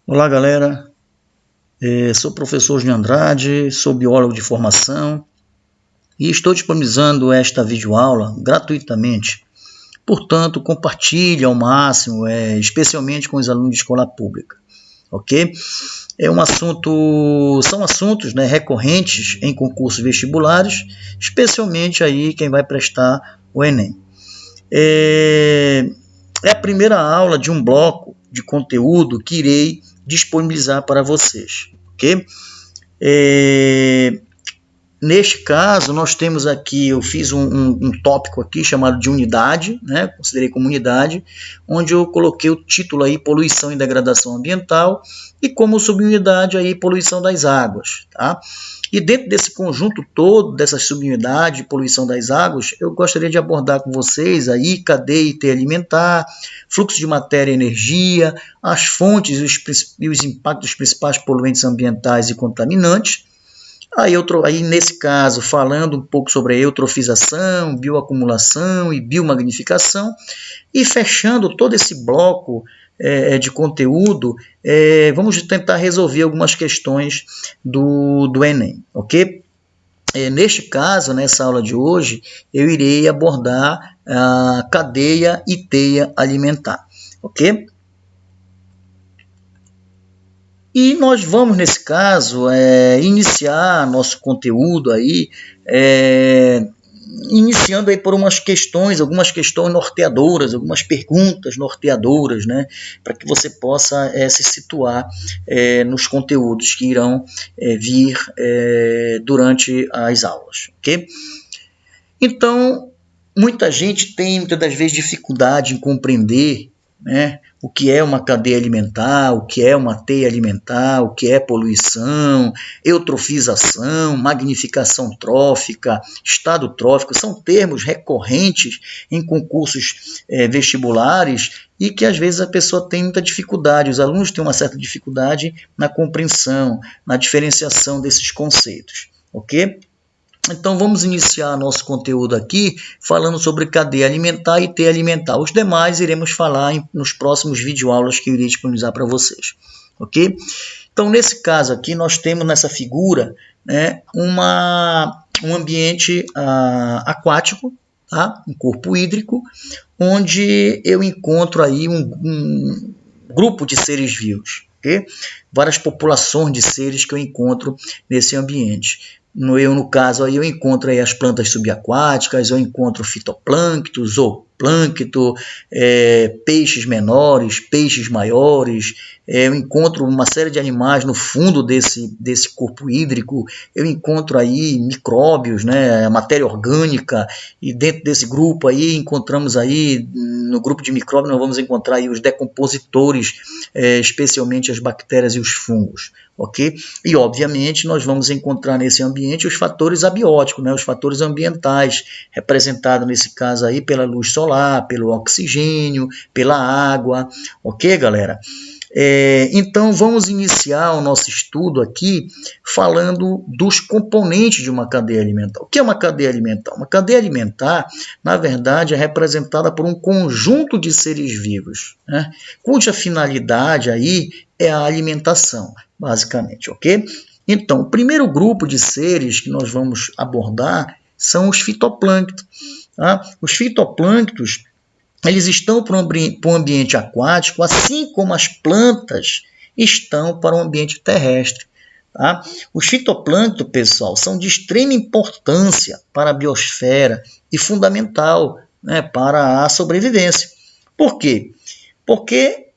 Olá, galera. Sou o professor de Andrade, sou biólogo de formação e estou disponibilizando esta videoaula gratuitamente. Portanto, compartilhe ao máximo, especialmente com os alunos de escola pública, ok? São assuntos, né, recorrentes em concursos vestibulares, especialmente aí quem vai prestar o Enem. É a primeira aula de um bloco de conteúdo que irei disponibilizar para vocês, ok? Neste caso, nós temos aqui, eu fiz um tópico aqui chamado de unidade, né? Considerei como unidade, onde eu coloquei o título aí, poluição e degradação ambiental, e como subunidade aí, poluição das águas, tá? E dentro desse conjunto todo, dessas subunidades de poluição das águas, eu gostaria de abordar com vocês aí cadeia e teia alimentar, fluxo de matéria e energia, as fontes e os impactos dos principais poluentes ambientais e contaminantes. Aí, nesse caso, falando um pouco sobre a eutrofização, bioacumulação e biomagnificação, e fechando todo esse bloco de conteúdo, vamos tentar resolver algumas questões do Enem, ok? Neste caso, nessa aula de hoje, eu irei abordar a cadeia e teia alimentar, ok? E nós vamos, nesse caso, iniciar nosso conteúdo aí, iniciando aí por algumas questões norteadoras, algumas perguntas norteadoras, né, para que você possa se situar nos conteúdos que irão vir durante as aulas, ok? Então, muita gente tem, muitas das vezes, dificuldade em compreender, né, o que é uma cadeia alimentar, o que é uma teia alimentar, o que é poluição, eutrofização, magnificação trófica, estado trófico, são termos recorrentes em concursos vestibulares e que às vezes a pessoa tem muita dificuldade, os alunos têm uma certa dificuldade na compreensão, na diferenciação desses conceitos, ok? Então, vamos iniciar nosso conteúdo aqui falando sobre cadeia alimentar e teia alimentar. Os demais iremos falar nos próximos videoaulas que eu irei disponibilizar para vocês, ok? Então, nesse caso aqui, nós temos nessa figura, né, um ambiente aquático, tá? Um corpo hídrico, onde eu encontro aí um grupo de seres vivos, ok? Várias populações de seres que eu encontro nesse ambiente. No caso, aí eu encontro aí as plantas subaquáticas, eu encontro fitoplâncton, zooplâncton, peixes menores, peixes maiores, eu encontro uma série de animais no fundo desse corpo hídrico, eu encontro aí micróbios, né, matéria orgânica, e dentro desse grupo aí encontramos aí, no grupo de micróbios nós vamos encontrar aí os decompositores, especialmente as bactérias e os fungos, ok? E obviamente nós vamos encontrar nesse ambiente os fatores abióticos, né, os fatores ambientais, representados nesse caso aí pela luz solar, pelo oxigênio, pela água, ok, galera? Então, vamos iniciar o nosso estudo aqui falando dos componentes de uma cadeia alimentar. O que é uma cadeia alimentar? Uma cadeia alimentar, na verdade, é representada por um conjunto de seres vivos, né, cuja finalidade aí é a alimentação, basicamente, ok? Então, o primeiro grupo de seres que nós vamos abordar são os fitoplânctons, tá? Os fitoplânctons, eles estão para o ambiente aquático, assim como as plantas estão para o ambiente terrestre. Tá? Os fitoplânctons, pessoal, são de extrema importância para a biosfera e fundamental, né, para a sobrevivência. Por quê? Porque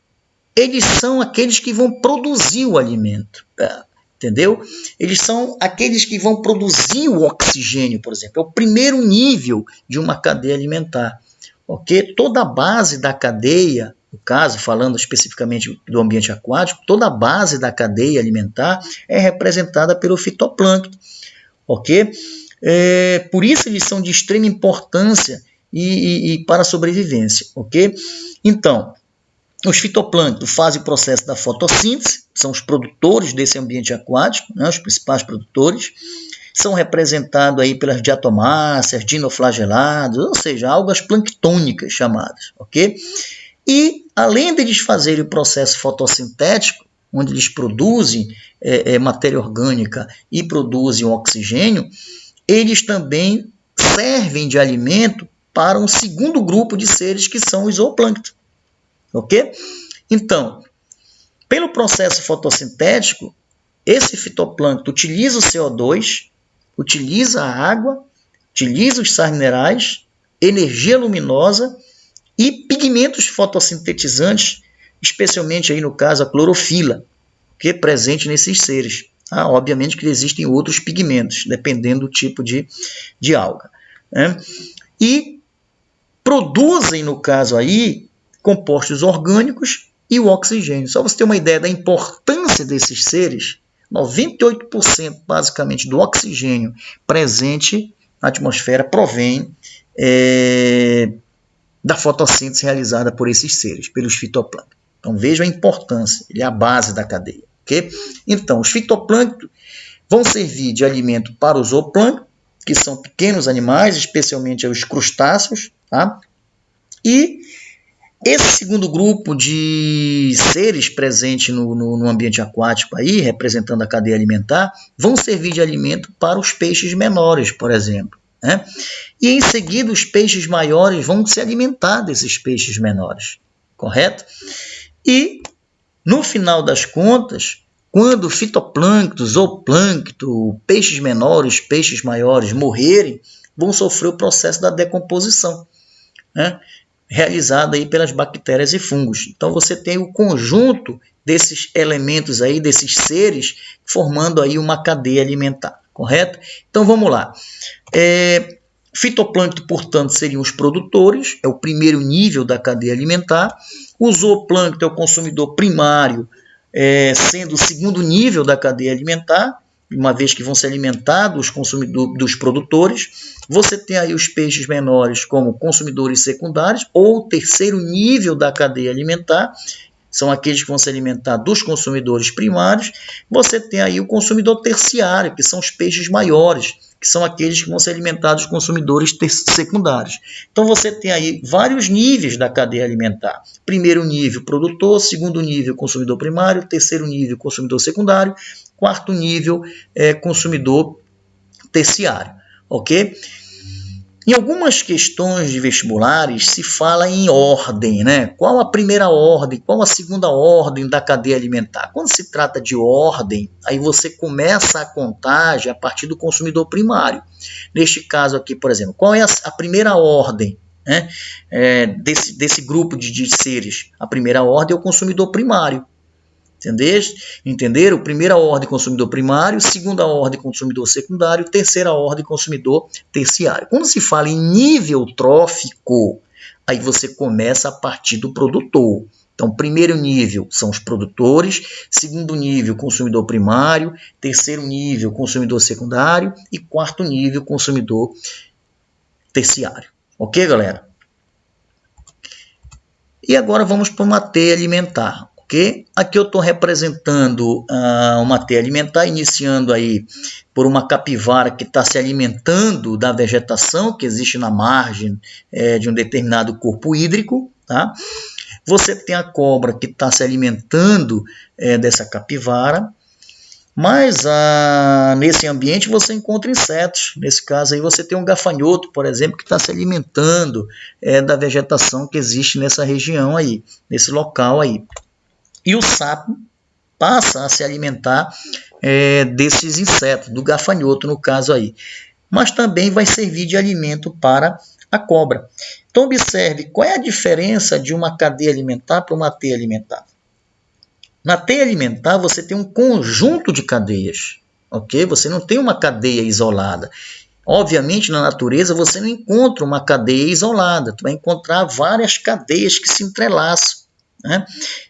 eles são aqueles que vão produzir o alimento. Tá? Entendeu? Eles são aqueles que vão produzir o oxigênio, por exemplo. É o primeiro nível de uma cadeia alimentar. Ok? Toda a base da cadeia, no caso, falando especificamente do ambiente aquático, toda a base da cadeia alimentar é representada pelo fitoplâncton. Ok? Por isso eles são de extrema importância e para a sobrevivência. Ok? Então, os fitoplânctons fazem o processo da fotossíntese, são os produtores desse ambiente aquático, né, os principais produtores. São representados aí pelas diatomáceas, dinoflagelados, ou seja, algas planctônicas chamadas, ok? E, além deles fazerem o processo fotossintético, onde eles produzem matéria orgânica e produzem oxigênio, eles também servem de alimento para um segundo grupo de seres que são o zooplâncton. Ok? Então, pelo processo fotossintético, esse fitoplâncton utiliza o CO2, utiliza a água, utiliza os sais minerais, energia luminosa e pigmentos fotossintetizantes, especialmente aí no caso a clorofila, que é presente nesses seres. Obviamente que existem outros pigmentos, dependendo do tipo de alga. Né? E produzem, no caso aí, compostos orgânicos e o oxigênio. Só para você ter uma ideia da importância desses seres, 98% basicamente do oxigênio presente na atmosfera provém da fotossíntese realizada por esses seres, pelos fitoplâncton. Então vejam a importância, ele é a base da cadeia. Okay? Então, os fitoplâncton vão servir de alimento para os zooplâncton, que são pequenos animais, especialmente os crustáceos, tá? E esse segundo grupo de seres presentes no ambiente aquático, aí, representando a cadeia alimentar, vão servir de alimento para os peixes menores, por exemplo. Né? E em seguida, os peixes maiores vão se alimentar desses peixes menores, correto? E, no final das contas, quando fitoplâncton, zooplâncton, peixes menores, peixes maiores morrerem, vão sofrer o processo da decomposição, né? Realizado aí pelas bactérias e fungos. Então você tem o conjunto desses elementos aí, desses seres, formando aí uma cadeia alimentar, correto? Então vamos lá. Fitoplâncton, portanto, seriam os produtores, é o primeiro nível da cadeia alimentar. O zooplâncton é o consumidor primário, sendo o segundo nível da cadeia alimentar, uma vez que vão se alimentar dos produtores. Você tem aí os peixes menores como consumidores secundários, ou o terceiro nível da cadeia alimentar, são aqueles que vão se alimentar dos consumidores primários. Você tem aí o consumidor terciário, que são os peixes maiores, que são aqueles que vão se alimentar dos consumidores secundários. Então você tem aí vários níveis da cadeia alimentar. Primeiro nível, produtor. Segundo nível, consumidor primário. Terceiro nível, consumidor secundário. Quarto nível, consumidor terciário. Ok? Em algumas questões de vestibulares se fala em ordem, né? Qual a primeira ordem, qual a segunda ordem da cadeia alimentar? Quando se trata de ordem, aí você começa a contagem a partir do consumidor primário. Neste caso aqui, por exemplo, qual é a primeira ordem, né? Desse grupo de seres? A primeira ordem é o consumidor primário. Entenderam? Primeira ordem, consumidor primário. Segunda ordem, consumidor secundário. Terceira ordem, consumidor terciário. Quando se fala em nível trófico, aí você começa a partir do produtor. Então, primeiro nível são os produtores. Segundo nível, consumidor primário. Terceiro nível, consumidor secundário. E quarto nível, consumidor terciário. Ok, galera? E agora vamos para uma teia alimentar. Okay? Aqui eu estou representando uma teia alimentar, iniciando aí por uma capivara que está se alimentando da vegetação que existe na margem de um determinado corpo hídrico. Tá? Você tem a cobra que está se alimentando dessa capivara, mas nesse ambiente você encontra insetos. Nesse caso aí você tem um gafanhoto, por exemplo, que está se alimentando da vegetação que existe nessa região aí, nesse local aí. E o sapo passa a se alimentar desses insetos, do gafanhoto no caso aí. Mas também vai servir de alimento para a cobra. Então observe qual é a diferença de uma cadeia alimentar para uma teia alimentar. Na teia alimentar você tem um conjunto de cadeias, ok? Você não tem uma cadeia isolada. Obviamente na natureza você não encontra uma cadeia isolada, você vai encontrar várias cadeias que se entrelaçam. Né?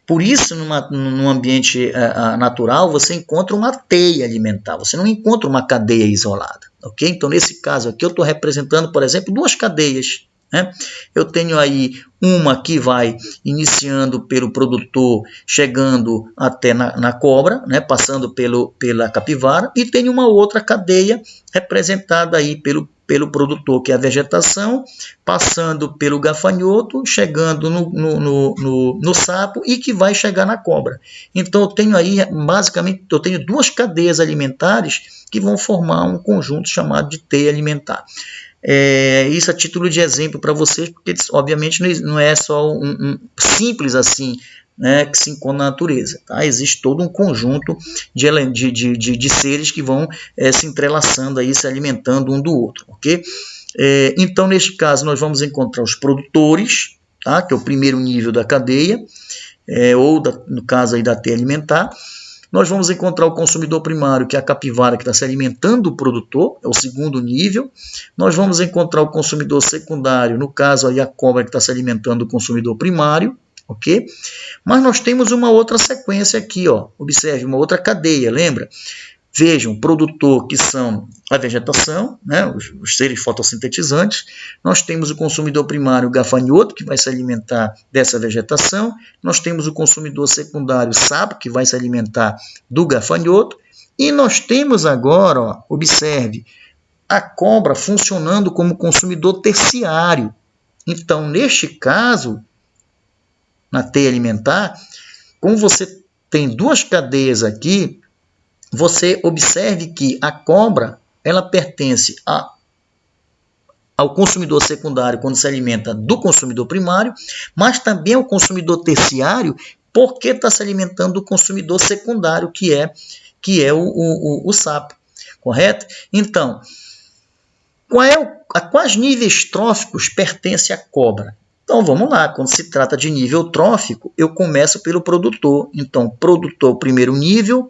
Por isso, num ambiente natural, você encontra uma teia alimentar, você não encontra uma cadeia isolada. Okay? Então, nesse caso aqui, eu estou representando, por exemplo, duas cadeias. né? Eu tenho aí uma que vai iniciando pelo produtor, chegando até na cobra, né? Passando pela capivara, e tem uma outra cadeia representada aí pelo produtor, que é a vegetação, passando pelo gafanhoto, chegando no sapo e que vai chegar na cobra. Então eu tenho aí, basicamente, eu tenho duas cadeias alimentares que vão formar um conjunto chamado de teia alimentar. Isso a título de exemplo para vocês, porque obviamente não é só um simples assim, né, que se encontra na natureza. Tá? Existe todo um conjunto de seres que vão se entrelaçando, aí, se alimentando um do outro. Okay? Então, neste caso, nós vamos encontrar os produtores, tá? Que é o primeiro nível da cadeia, no caso aí da teia alimentar. Nós vamos encontrar o consumidor primário, que é a capivara que está se alimentando do produtor, é o segundo nível. Nós vamos encontrar o consumidor secundário, no caso aí a cobra que está se alimentando do consumidor primário, ok? Mas nós temos uma outra sequência aqui, ó. Observe, uma outra cadeia, lembra? Vejam, produtor que são a vegetação, né, os seres fotossintetizantes. Nós temos o consumidor primário, o gafanhoto, que vai se alimentar dessa vegetação. Nós temos o consumidor secundário, o sapo, que vai se alimentar do gafanhoto. E nós temos agora, ó, observe, a cobra funcionando como consumidor terciário. Então, neste caso, na teia alimentar, como você tem duas cadeias aqui, você observe que a cobra, ela pertence ao consumidor secundário quando se alimenta do consumidor primário, mas também ao consumidor terciário porque está se alimentando do consumidor secundário, que é o sapo, correto? Então, a quais níveis tróficos pertence a cobra? Então, vamos lá, quando se trata de nível trófico, eu começo pelo produtor. Então, produtor, primeiro nível,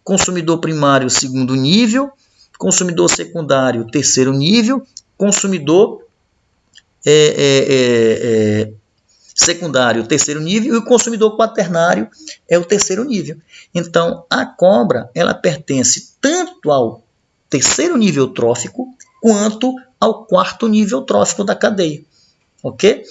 consumidor primário, segundo nível, consumidor secundário, terceiro nível, consumidor secundário, terceiro nível, e o consumidor quaternário é o terceiro nível. Então, a cobra, ela pertence tanto ao terceiro nível trófico, quanto ao quarto nível trófico da cadeia. Ok?